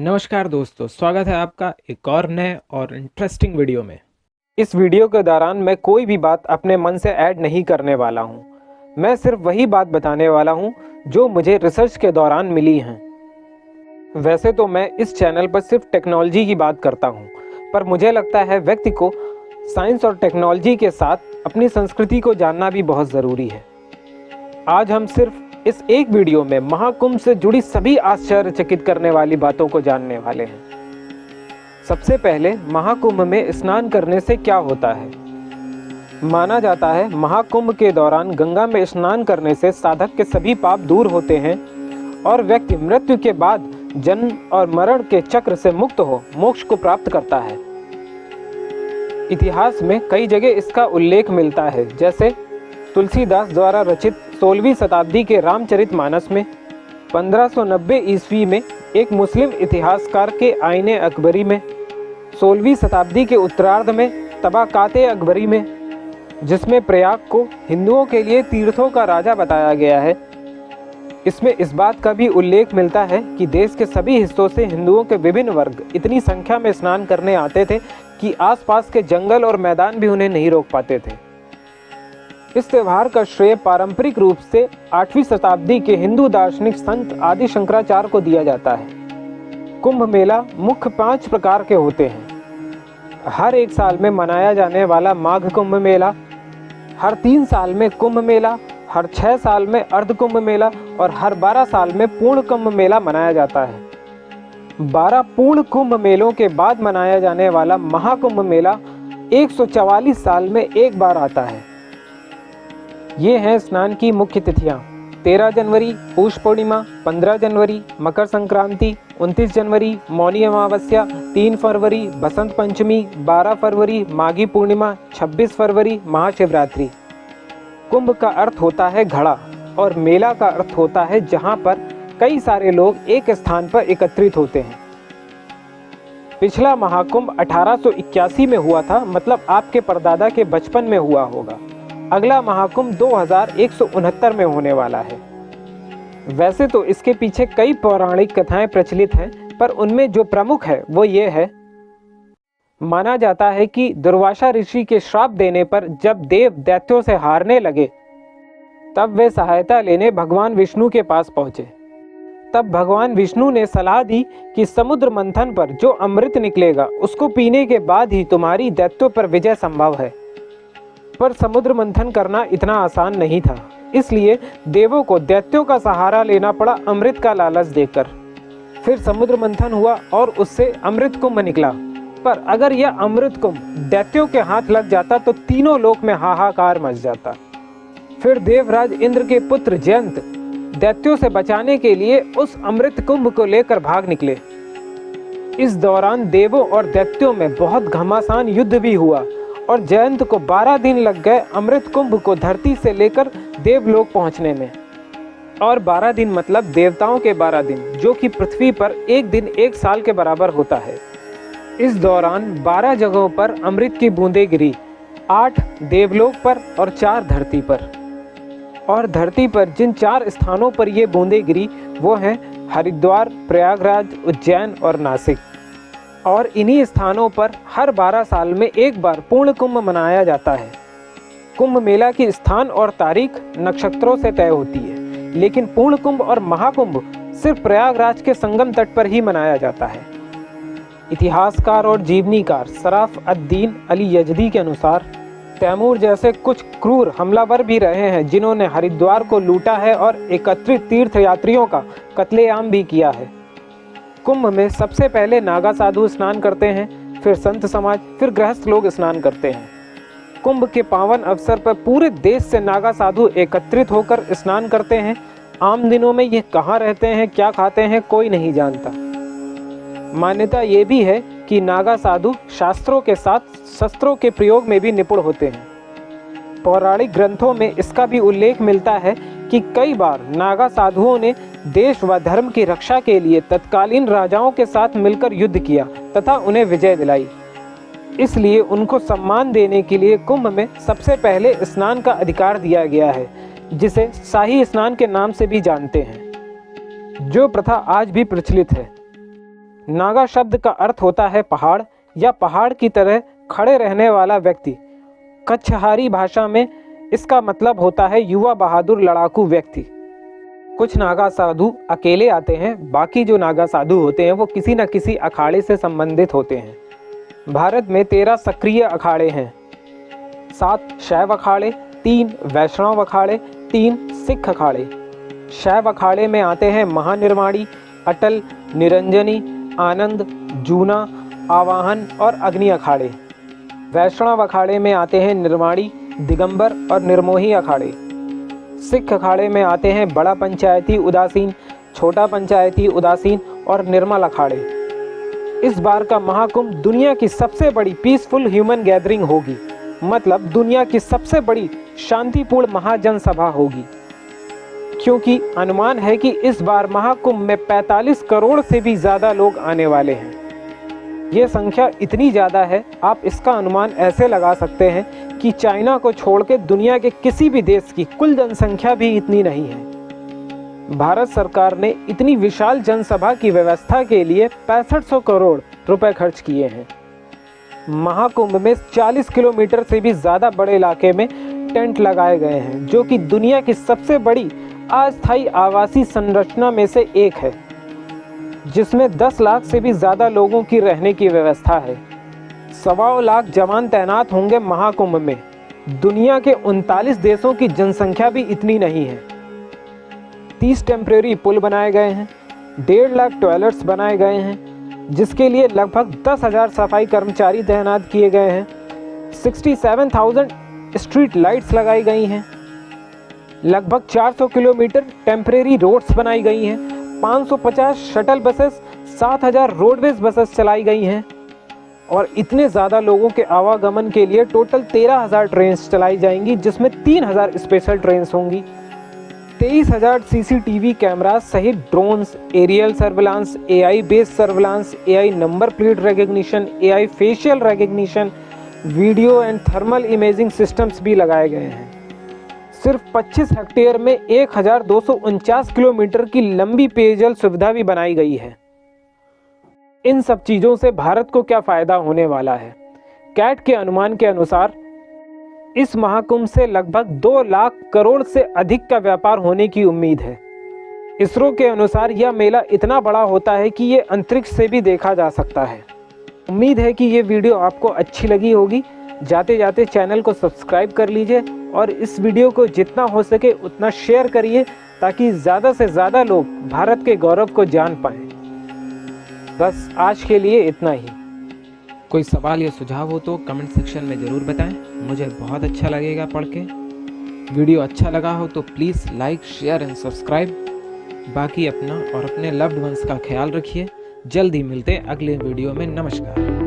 नमस्कार दोस्तों, स्वागत है आपका एक और नए और इंटरेस्टिंग वीडियो में। इस वीडियो के दौरान मैं कोई भी बात अपने मन से ऐड नहीं करने वाला हूँ। मैं सिर्फ वही बात बताने वाला हूँ जो मुझे रिसर्च के दौरान मिली हैं। वैसे तो मैं इस चैनल पर सिर्फ टेक्नोलॉजी की बात करता हूँ, पर मुझे लगता है व्यक्ति को साइंस और टेक्नोलॉजी के साथ अपनी संस्कृति को जानना भी बहुत ज़रूरी है। आज हम सिर्फ इस एक वीडियो में महाकुंभ से जुड़ी सभी आश्चर्यचकित करने वाली बातों को जानने वाले हैं। सबसे पहले महाकुंभ में स्नान करने से क्या होता है। माना जाता है महाकुंभ के दौरान गंगा में स्नान करने से साधक के सभी पाप दूर होते हैं और व्यक्ति मृत्यु के बाद जन्म और मरण के चक्र से मुक्त हो मोक्ष को प्राप्त करता है। इतिहास में कई जगह इसका उल्लेख मिलता है, जैसे तुलसीदास द्वारा रचित 16वीं शताब्दी के रामचरितमानस में, 1590 ईस्वी में एक मुस्लिम इतिहासकार के आईने अकबरी में, 16वीं शताब्दी के उत्तरार्ध में तबाकाते अकबरी में, जिसमें प्रयाग को हिंदुओं के लिए तीर्थों का राजा बताया गया है। इसमें इस बात का भी उल्लेख मिलता है कि देश के सभी हिस्सों से हिंदुओं के विभिन्न वर्ग इतनी संख्या में स्नान करने आते थे कि आसपास के जंगल और मैदान भी उन्हें नहीं रोक पाते थे। इस त्यौहार का श्रेय पारंपरिक रूप से 8वीं शताब्दी के हिंदू दार्शनिक संत आदि शंकराचार्य को दिया जाता है। कुंभ मेला मुख्य 5 प्रकार के होते हैं। हर 1 साल में मनाया जाने वाला माघ कुंभ मेला, हर 3 साल में कुंभ मेला, हर 6 साल में अर्ध कुंभ मेला और हर 12 साल में पूर्ण कुंभ मेला मनाया जाता है। 12 पूर्ण कुंभ मेलों के बाद मनाया जाने वाला महाकुंभ मेला 144 साल में एक बार आता है। ये हैं स्नान की मुख्य तिथियां: 13 जनवरी पौष पूर्णिमा, 15 जनवरी मकर संक्रांति, 29 जनवरी मौनी अमावस्या, 3 फरवरी बसंत पंचमी, 12 फरवरी माघी पूर्णिमा, 26 फरवरी महाशिवरात्रि। कुंभ का अर्थ होता है घड़ा और मेला का अर्थ होता है जहां पर कई सारे लोग एक स्थान पर एकत्रित होते हैं। पिछला महाकुंभ 1881 में हुआ था, मतलब आपके परदादा के बचपन में हुआ होगा। अगला महाकुंभ 2169 में होने वाला है। वैसे तो इसके पीछे कई पौराणिक कथाएं प्रचलित हैं, पर उनमें जो प्रमुख है वो ये है। माना जाता है कि दुर्वासा ऋषि के श्राप देने पर जब देव दैत्यों से हारने लगे, तब वे सहायता लेने भगवान विष्णु के पास पहुंचे। तब भगवान विष्णु ने सलाह दी कि समुद्र मंथन पर जो अमृत निकलेगा उसको पीने के बाद ही तुम्हारी दैत्यों पर विजय संभव है। पर समुद्र मंथन करना इतना आसान नहीं था, इसलिए देवों को दैत्यों का सहारा लेना पड़ा अमृत का लालच देकर। फिर समुद्र मंथन हुआ और उससे अमृत कुंभ निकला। पर अगर यह अमृत कुंभ दैत्यों के हाथ लग जाता तो तीनों लोक में हाहाकार मच जाता। फिर देवराज इंद्र के पुत्र जयंत दैत्यों से बचाने के लिए उस अमृत कुंभ को लेकर भाग निकले। इस दौरान देवों और दैत्यों में बहुत घमासान युद्ध भी हुआ और जयंत को 12 दिन लग गए अमृत कुंभ को धरती से लेकर देवलोक पहुंचने में। और 12 दिन मतलब देवताओं के 12 दिन, जो कि पृथ्वी पर एक दिन 1 साल के बराबर होता है। इस दौरान 12 जगहों पर अमृत की बूंदें गिरी, 8 देवलोक पर और 4 धरती पर। और धरती पर जिन 4 स्थानों पर ये बूंदें गिरी वो हैं हरिद्वार, प्रयागराज, उज्जैन और नासिक। और इन्हीं स्थानों पर हर 12 साल में एक बार पूर्ण कुंभ मनाया जाता है। कुंभ मेला की स्थान और तारीख नक्षत्रों से तय होती है, लेकिन पूर्ण कुंभ और महाकुंभ सिर्फ प्रयागराज के संगम तट पर ही मनाया जाता है। इतिहासकार और जीवनीकार शराफ अद-दीन अली यजदी के अनुसार तैमूर जैसे कुछ क्रूर हमलावर भी रहे हैं जिन्होंने हरिद्वार को लूटा है और एकत्रित तीर्थयात्रियों का कत्लेआम भी किया है। कुंभ में सबसे पहले नागा साधु स्नान करते हैं, फिर संत समाज, फिर गृहस्थ लोग स्नान करते हैं। कुंभ के पावन अवसर पर पूरे देश से नागा साधु एकत्रित होकर स्नान करते हैं। आम दिनों में ये कहाँ रहते हैं, क्या खाते हैं, कोई नहीं जानता। मान्यता ये भी है कि नागा साधु शास्त्रों के साथ शस्त्रों के प्रयोग में भी निपुण होते हैं। पौराणिक ग्रंथों में इसका भी उल्लेख मिलता है कि कई बार नागा साधुओं ने देश व धर्म की रक्षा के लिए तत्कालीन राजाओं के साथ मिलकर युद्ध किया तथा उन्हें विजय दिलाई। इसलिए उनको सम्मान देने के लिए कुंभ में सबसे पहले स्नान का अधिकार दिया गया है, जिसे शाही स्नान के नाम से भी जानते हैं, जो प्रथा आज भी प्रचलित है। नागा शब्द का अर्थ होता है पहाड़ या पहाड़ की तरह खड़े रहने वाला व्यक्ति। कछहारी भाषा में इसका मतलब होता है युवा बहादुर लड़ाकू व्यक्ति। कुछ नागा साधु अकेले आते हैं, बाकी जो नागा साधु होते हैं वो किसी न किसी अखाड़े से संबंधित होते हैं। भारत में 13 सक्रिय अखाड़े हैं, 7 शैव अखाड़े, 3 वैष्णव अखाड़े, 3 सिख अखाड़े। शैव अखाड़े में आते हैं महानिर्वाणी, अटल, निरंजनी, आनंद, जूना, आवाहन और अग्नि अखाड़े। वैष्णव अखाड़े में आते हैं निर्वाणी, दिगंबर और निर्मोही अखाड़े। सिख अखाड़े में आते हैं बड़ा पंचायती उदासीन, छोटा पंचायती उदासीन और निर्मल अखाड़े। इस बार का महाकुंभ दुनिया की सबसे बड़ी पीसफुल ह्यूमन गैदरिंग होगी, मतलब दुनिया की सबसे बड़ी शांतिपूर्ण महाजनसभा होगी, क्योंकि अनुमान है कि इस बार महाकुंभ में 45 करोड़ से भी ज़्यादा लोग आने वाले हैं। ये संख्या इतनी ज़्यादा है, आप इसका अनुमान ऐसे लगा सकते हैं कि चाइना को छोड़ के दुनिया के किसी भी देश की कुल जनसंख्या भी इतनी नहीं है। भारत सरकार ने इतनी विशाल जनसभा की व्यवस्था के लिए 6500 करोड़ रुपए खर्च किए हैं। महाकुंभ में 40 किलोमीटर से भी ज़्यादा बड़े इलाके में टेंट लगाए गए हैं, जो कि दुनिया की सबसे बड़ी अस्थायी आवासीय संरचना में से एक है, जिसमें 10 लाख से भी ज़्यादा लोगों की रहने की व्यवस्था है। 1.25 लाख जवान तैनात होंगे महाकुंभ में। दुनिया के 39 देशों की जनसंख्या भी इतनी नहीं है। 30 टेम्परेरी पुल बनाए गए हैं, 1.5 लाख टॉयलेट्स बनाए गए हैं, जिसके लिए लगभग 10,000 सफाई कर्मचारी तैनात किए गए हैं। 67,000 स्ट्रीट लाइट्स लगाई गई हैं। लगभग 400 किलोमीटर टेम्परेरी रोड्स बनाई गई हैं। 550 शटल बसेस, 7,000 रोडवेज बसेस चलाई गई हैं और इतने ज़्यादा लोगों के आवागमन के लिए टोटल 13,000 ट्रेन्स चलाई जाएंगी, जिसमें 3,000 स्पेशल ट्रेन्स होंगी। 23,000 CCTV कैमराज सहित drones, aerial surveillance, AI based surveillance, AI number plate recognition, AI facial recognition, video and thermal imaging systems भी लगाए गए हैं। सिर्फ 25 हेक्टेयर में 1249 किलोमीटर की लंबी पेयजल सुविधा भी बनाई गई है। इन सब चीज़ों से भारत को क्या फ़ायदा होने वाला है? कैट के अनुमान के अनुसार इस महाकुंभ से लगभग 2 लाख करोड़ से अधिक का व्यापार होने की उम्मीद है। इसरो के अनुसार यह मेला इतना बड़ा होता है कि ये अंतरिक्ष से भी देखा जा सकता है। उम्मीद है कि ये वीडियो आपको अच्छी लगी होगी। जाते जाते चैनल को सब्सक्राइब कर लीजिए और इस वीडियो को जितना हो सके उतना शेयर करिए, ताकि ज़्यादा से ज़्यादा लोग भारत के गौरव को जान पाएँ। बस आज के लिए इतना ही। कोई सवाल या सुझाव हो तो कमेंट सेक्शन में ज़रूर बताएं, मुझे बहुत अच्छा लगेगा पढ़ के। वीडियो अच्छा लगा हो तो please like, share and subscribe. बाकी अपना और अपने लव्ड वंस का ख्याल रखिए। जल्द ही मिलते हैं अगले वीडियो में। नमस्कार।